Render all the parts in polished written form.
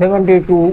72।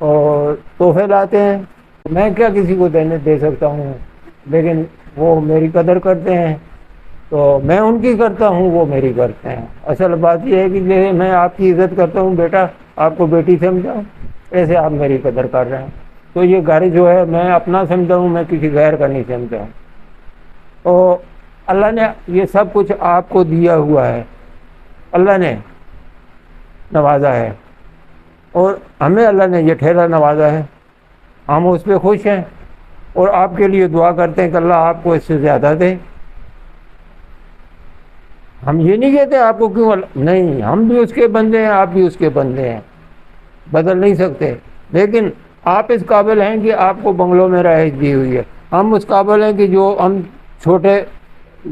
اور تحفے لاتے ہیں. میں کیا کسی کو دے سکتا ہوں، لیکن وہ میری قدر کرتے ہیں تو میں ان کی کرتا ہوں، وہ میری کرتے ہیں. اصل بات یہ ہے کہ جیسے میں آپ کی عزت کرتا ہوں، بیٹا آپ کو بیٹی سمجھا ہوں، ایسے آپ میری قدر کر رہے ہیں. تو یہ گھر جو ہے میں اپنا سمجھتا ہوں، میں کسی غیر کا نہیں سمجھتا ہوں. تو اللہ نے یہ سب کچھ آپ کو دیا ہوا ہے، اللہ نے نوازا ہے، اور ہمیں اللہ نے یہ ٹھہرا نوازا ہے، ہم اس پہ خوش ہیں اور آپ کے لیے دعا کرتے ہیں کہ اللہ آپ کو اس سے زیادہ دے. ہم یہ نہیں کہتے آپ کو کیوں نہیں، ہم بھی اس کے بندے ہیں، آپ بھی اس کے بندے ہیں، بدل نہیں سکتے. لیکن آپ اس قابل ہیں کہ آپ کو بنگلوں میں رہائش دی ہوئی ہے، ہم اس قابل ہیں کہ جو ہم چھوٹے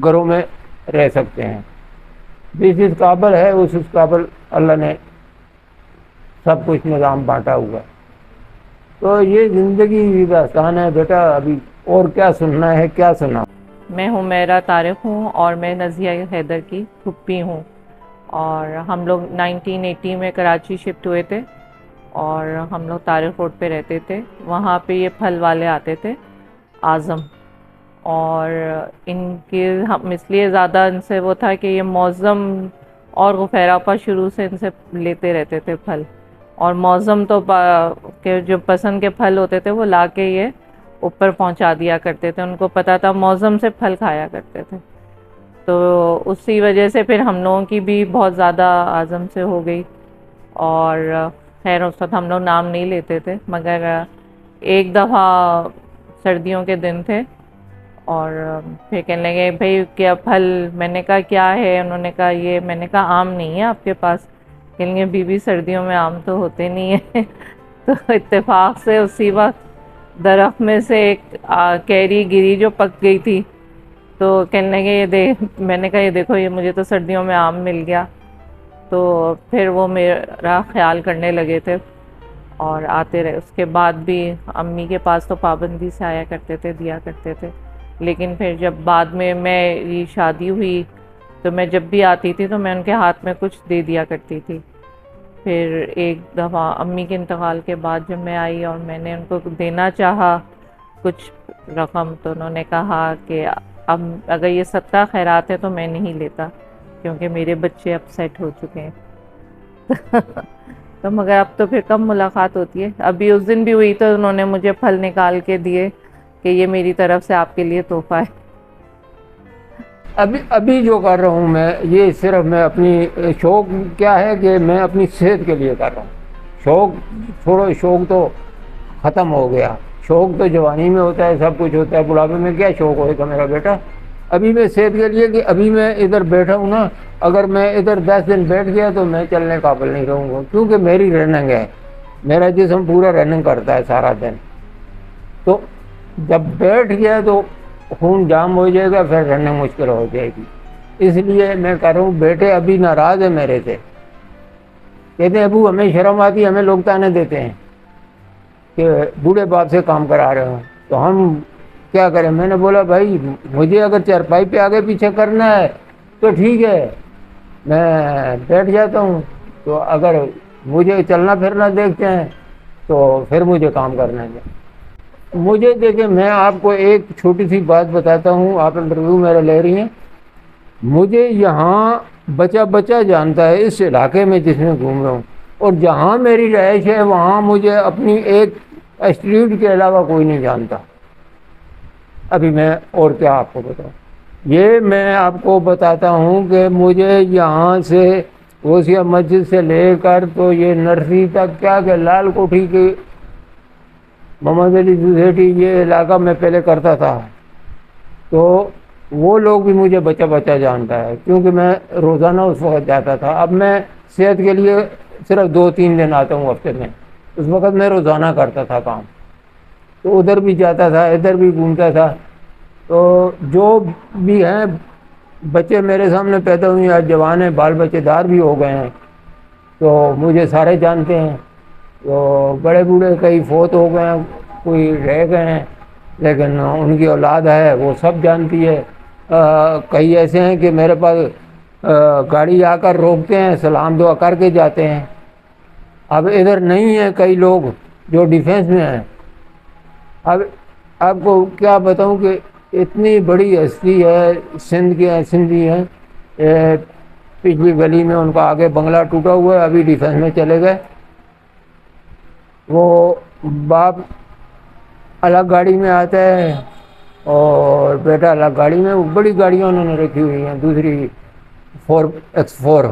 گھروں میں رہ سکتے ہیں. جس قابل ہے اس قابل اللہ نے سب کچھ نظام بانٹا ہوا. تو یہ زندگی داستان ہے بیٹا. ابھی اور کیا سننا ہے، کیا سنا. میں حمیرہ طارق ہوں اور میں نازیہ حیدر کی پھوپھی ہوں، اور ہم لوگ 1980 میں کراچی شفٹ ہوئے تھے اور ہم لوگ طارق روڈ پہ رہتے تھے. وہاں پہ یہ پھل والے آتے تھے اعظم، اور ان کے ہم اس لیے زیادہ ان سے وہ تھا کہ یہ معظم اور غفیرہ شروع سے ان سے لیتے رہتے تھے پھل. اور معظم تو کہ جو پسند کے پھل ہوتے تھے وہ لا کے یہ اوپر پہنچا دیا کرتے تھے، ان کو پتہ تھا معظم سے پھل کھایا کرتے تھے. تو اسی وجہ سے پھر ہم لوگوں کی بھی بہت زیادہ اعظم سے ہو گئی. اور خیر اس وقت ہم لوگ نام نہیں لیتے تھے، مگر ایک دفعہ سردیوں کے دن تھے اور پھر کہنے لگے بھائی کیا پھل. میں نے کہا کیا ہے؟ انہوں نے کہا یہ. میں نے کہا آم نہیں ہے آپ کے پاس؟ کہنے لگے بیوی سردیوں میں آم تو ہوتے نہیں ہیں. تو اتفاق سے اسی وقت درخت میں سے ایک کیری گری جو پک گئی تھی. تو کہنے لگے یہ میں نے کہا یہ دیکھو یہ مجھے تو سردیوں میں آم مل گیا. تو پھر وہ میرا خیال کرنے لگے تھے اور آتے رہے. اس کے بعد بھی امی کے پاس تو پابندی سے آیا کرتے تھے، دیا کرتے تھے. لیکن پھر جب بعد میں میری شادی ہوئی تو میں جب بھی آتی تھی تو میں ان کے ہاتھ میں کچھ دے دیا کرتی تھی. پھر ایک دفعہ امی کے انتقال کے بعد جب میں آئی اور میں نے ان کو دینا چاہا کچھ رقم، تو انہوں نے کہا کہ اب اگر یہ صدقہ خیرات ہے تو میں نہیں لیتا کیونکہ میرے بچے اب سیٹ ہو چکے ہیں. تو مگر اب تو پھر کم ملاقات ہوتی ہے. ابھی اس دن بھی ہوئی تو انہوں نے مجھے پھل نکال کے دیے کہ یہ میری طرف سے آپ کے لیے تحفہ ہے. ابھی جو کر رہا ہوں میں، یہ صرف میں اپنی شوق کیا ہے کہ میں اپنی صحت کے لیے کر رہا ہوں. شوق چھوڑو، شوق تو ختم ہو گیا. شوق تو جوانی میں ہوتا ہے، سب کچھ ہوتا ہے. بڑھاپے میں کیا شوق ہوئے گا میرا بیٹا؟ ابھی میں صحت کے لیے کہ ابھی میں ادھر بیٹھا ہوں نا، اگر میں ادھر 10 دن بیٹھ گیا تو میں چلنے قابل نہیں رہوں گا، کیونکہ میری رننگ ہے، میرا جسم پورا رننگ کرتا ہے سارا دن. تو جب بیٹھ گیا تو خون جام ہو جائے گا، پھر رننگ مشکل ہو جائے گی. اس لیے میں کہہ رہا ہوں بیٹے ابھی ناراض ہے میرے سے، کہتے ہیں ابو ہمیں شرم آتی، ہمیں لوگ تانے دیتے ہیں کہ بوڑھے باپ سے کام کرا رہے ہوں، تو ہم کیا کریں. میں نے بولا بھائی مجھے اگر چارپائی پہ آگے پیچھے کرنا ہے تو ٹھیک ہے میں بیٹھ جاتا ہوں، تو اگر مجھے چلنا پھرنا دیکھتے ہیں تو پھر مجھے کام کرنا ہے. مجھے دیکھیں میں آپ کو ایک چھوٹی سی بات بتاتا ہوں، آپ انٹرویو میرا لے رہی ہیں. مجھے یہاں بچہ بچہ جانتا ہے اس علاقے میں جس میں گھوم رہا ہوں، اور جہاں میری رہائش ہے وہاں مجھے اپنی ایک اسٹریٹ کے علاوہ کوئی نہیں جانتا. ابھی میں اور کیا آپ کو بتاؤں. یہ میں آپ کو بتاتا ہوں کہ مجھے یہاں سے غوثیہ مسجد سے لے کر تو یہ نرسری تک، کیا کہ لال کوٹھی کی محمد علی سوسائٹی، یہ علاقہ میں پہلے کرتا تھا، تو وہ لوگ بھی مجھے بچہ بچہ جانتا ہے کیونکہ میں روزانہ اس وقت جاتا تھا. اب میں صحت کے لیے صرف 2-3 دن آتا ہوں ہفتے میں، اس وقت میں روزانہ کرتا تھا کام، تو ادھر بھی جاتا تھا ادھر بھی گھومتا تھا. تو جو بھی ہیں بچے میرے سامنے پیدا ہوئے ہیں، آج جوان ہیں، بال بچے دار بھی ہو گئے ہیں، تو مجھے سارے جانتے ہیں. تو بڑے بوڑھے کئی فوت ہو گئے ہیں، کوئی رہ گئے ہیں، لیکن ان کی اولاد ہے وہ سب جانتی ہے. کئی ایسے ہیں کہ میرے پاس گاڑی آ کر روکتے ہیں، سلام دعا کر کے جاتے ہیں. اب ادھر نہیں ہیں کئی لوگ، جو ڈیفینس میں ہیں. اب آپ کو کیا بتاؤں کہ اتنی بڑی ہستی ہے سندھ کے سندھی ہیں. پچھلی گلی میں ان کا آگے بنگلہ ٹوٹا ہوا ہے, ابھی ڈیفینس میں چلے گئے. وہ باپ الگ گاڑی میں آتا ہے اور بیٹا الگ گاڑی میں. بڑی گاڑیاں انہوں نے رکھی ہوئی ہیں, دوسری 4X4.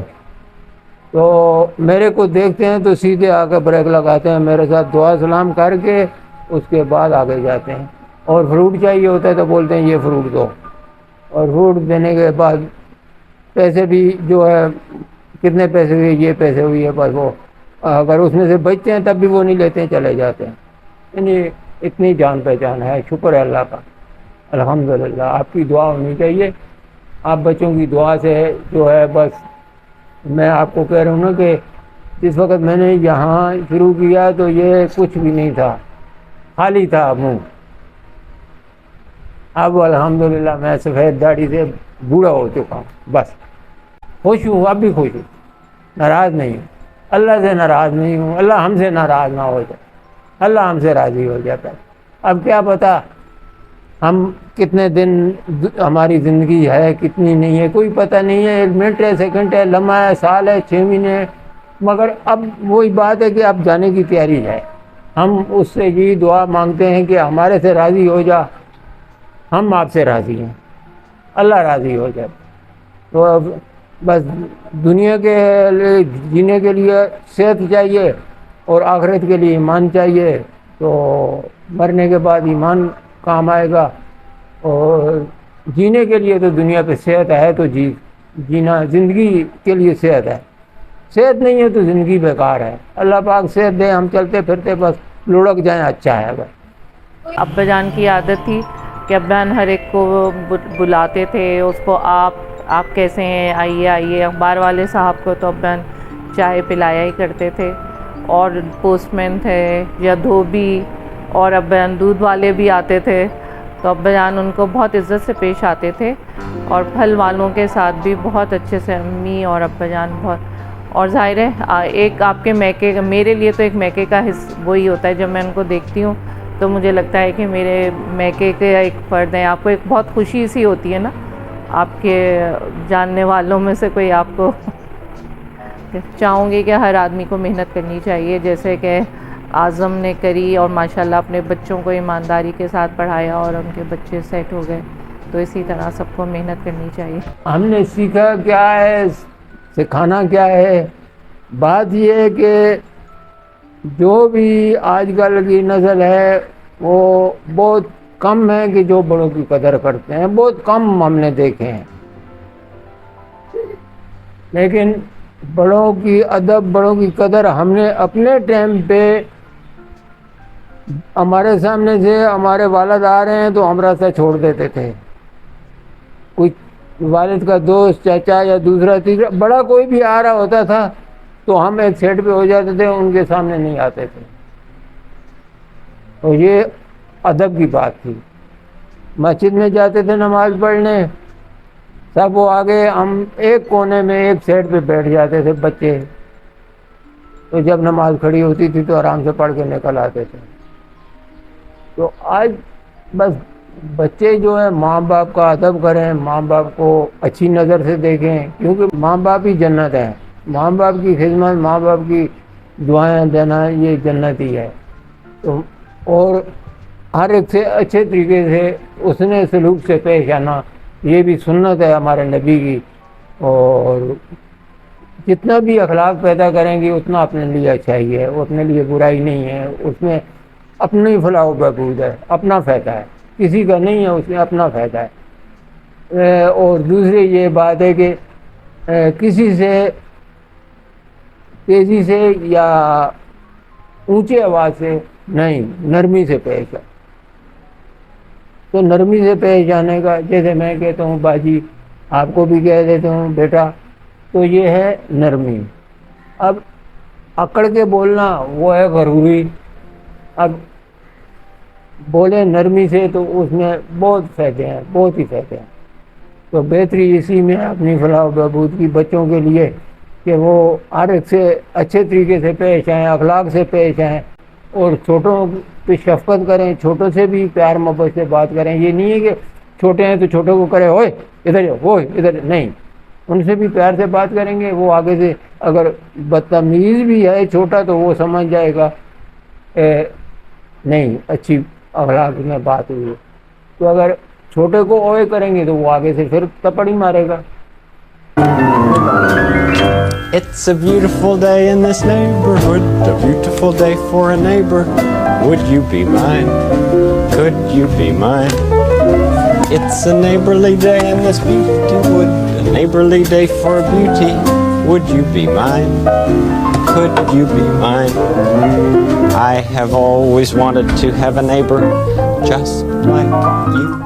تو میرے کو دیکھتے ہیں تو سیدھے آ کے بریک لگاتے ہیں, میرے ساتھ دعا سلام کر کے اس کے بعد آگے جاتے ہیں. اور فروٹ چاہیے ہوتا ہے تو بولتے ہیں یہ فروٹ دو, اور فروٹ دینے کے بعد پیسے بھی جو ہے کتنے پیسے ہوئے, یہ پیسے ہوئی ہے بس. وہ اگر اس میں سے بچتے ہیں تب بھی وہ نہیں لیتے ہیں, چلے جاتے ہیں. یعنی اتنی جان پہچان ہے, شکر ہے اللہ کا, الحمدللہ. آپ کی دعا ہونی چاہیے, آپ بچوں کی دعا سے جو ہے بس. میں آپ کو کہہ رہا ہوں نا کہ جس وقت میں نے یہاں شروع کیا تو یہ کچھ بھی نہیں تھا, خالی تھا منہ. اب الحمدللہ میں سفید داڑھی سے بوڑھا ہو چکا ہوں. بس خوش ہوں, اب بھی خوش ہوں, ناراض نہیں ہوں. اللہ سے ناراض نہیں ہوں, اللہ ہم سے ناراض نہ ہو جائے, اللہ ہم سے راضی ہو جاتا ہے. اب کیا پتا ہم کتنے دن ہماری زندگی ہے کتنی نہیں ہے, کوئی پتہ نہیں ہے. 1 منٹ ہے, سیکنڈ ہے, لمحہ ہے, سال ہے, 6 مہینے ہے. مگر اب وہی بات ہے کہ اب جانے کی تیاری ہے. ہم اس سے یہ دعا مانگتے ہیں کہ ہمارے سے راضی ہو جا, ہم آپ سے راضی ہیں, اللہ راضی ہو جائے. تو اب بس دنیا کے لیے جینے کے لیے صحت چاہیے اور آخرت کے لیے ایمان چاہیے. تو مرنے کے بعد ایمان کام آئے گا, اور جینے کے لیے تو دنیا پہ صحت ہے تو جینا, زندگی کے لیے صحت ہے. صحت نہیں ہے تو زندگی بیکار ہے. اللہ پاک صحت دے, ہم چلتے پھرتے بس لڑک جائیں, اچھا ہے بس. ابا جان کی عادت تھی کہ ابا جان ہر ایک کو بلاتے تھے, اس کو آپ کیسے ہیں, آئیے آئیے. اخبار والے صاحب کو تو ابا جان چائے پلایا ہی کرتے تھے, اور پوسٹ مین تھے یا دھوبی, اور ابا جان دودھ والے بھی آتے تھے تو ابا جان ان کو بہت عزت سے پیش آتے تھے. اور پھل والوں کے ساتھ بھی بہت اچھے سے امی اور ابا جان بہت. اور ظاہر ہے ایک آپ کے میکے, میرے لیے تو ایک میکے کا وہی ہوتا ہے, جب میں ان کو دیکھتی ہوں تو مجھے لگتا ہے کہ میرے میکے کے ایک فرد ہیں. آپ کو ایک بہت خوشی سی ہوتی ہے نا, آپ کے جاننے والوں میں سے کوئی آپ کو. چاہوں گی کہ ہر آدمی کو محنت کرنی چاہیے جیسے کہ اعظم نے کری, اور ماشاءاللہ اپنے بچوں کو ایمانداری کے ساتھ پڑھایا اور ان کے بچے سیٹ ہو گئے. تو اسی طرح سب کو محنت کرنی چاہیے. ہم نے سیکھا کیا ہے, سکھانا کیا ہے. بات یہ ہے کہ جو بھی آج کل کی نسل ہے وہ بہت کم ہے کہ جو بڑوں کی قدر کرتے ہیں, بہت کم ہم نے دیکھے ہیں. لیکن بڑوں کی ادب, بڑوں کی قدر ہم نے اپنے ٹائم پہ, ہمارے سامنے سے ہمارے والد آ رہے ہیں تو ہم راستہ چھوڑ دیتے تھے. کوئی والد کا دوست, چاچا یا دوسرا تیسرا بڑا کوئی بھی آ رہا ہوتا تھا تو ہم ایک سائڈ پہ ہو جاتے تھے, ان کے سامنے نہیں آتے تھے. تو یہ ادب کی بات تھی. مسجد میں جاتے تھے نماز پڑھنے, سب وہ آگے, ہم ایک کونے میں ایک سائڈ پہ بیٹھ جاتے تھے بچے. تو جب نماز کھڑی ہوتی تھی تو آرام سے پڑھ کے نکل آتے تھے. تو آج بس بچے جو ہیں ماں باپ کا ادب کریں, ماں باپ کو اچھی نظر سے دیکھیں, کیونکہ ماں باپ ہی جنت ہے. ماں باپ کی خدمت, ماں باپ کی دعائیں دینا, یہ جنت ہی ہے. تو اور ہر ایک سے اچھے طریقے سے حسن سلوک سے پیش آنا, یہ بھی سنت ہے ہمارے نبی کی. اور جتنا بھی اخلاق پیدا کریں گے اتنا اپنے لیے اچھا ہی ہے, اپنے لیے برائی نہیں ہے. اس میں اپنی فلاح و بہبود ہے, اپنا فائدہ ہے, کسی کا نہیں ہے, اس میں اپنا فائدہ ہے. اور دوسری یہ بات ہے کہ کسی سے تیزی سے یا اونچی آواز سے نہیں, نرمی سے پیش آئے. تو نرمی سے پیش آنے کا, جیسے میں کہتا ہوں باجی, آپ کو بھی کہہ دیتا ہوں بیٹا, تو یہ ہے نرمی. اب اکڑ کے بولنا وہ ہے غروری. اب بولے نرمی سے تو اس میں بہت فائدے ہیں, بہت ہی فائدے ہیں. تو بہتری اسی میں اپنی فلاح و بہبود کی بچوں کے لیے کہ وہ ہر ایک سے اچھے طریقے سے پیش آئیں, اخلاق سے پیش آئیں, اور چھوٹوں پہ شفقت کریں, چھوٹوں سے بھی پیار محبت سے بات کریں. یہ نہیں ہے کہ چھوٹے ہیں تو چھوٹوں کو کرے ہوئے ادھر وہ ادھر, نہیں, ان سے بھی پیار سے بات کریں گے. وہ آگے سے اگر بدتمیز بھی ہے چھوٹا تو وہ سمجھ جائے گا نہیں اچھی اخلاق میں بات ہوئی ہے. تو اگر چھوٹے کو اوئے کریں گے تو وہ آگے سے پھر تپڑ ہی مارے گا. It's a beautiful day in this neighborhood, a beautiful day for a neighbor. Would you be mine? Could you be mine? It's a neighborly day in this beauty wood, a neighborly day for beauty. Would you be mine? Could you be mine? I have always wanted to have a neighbor just like you.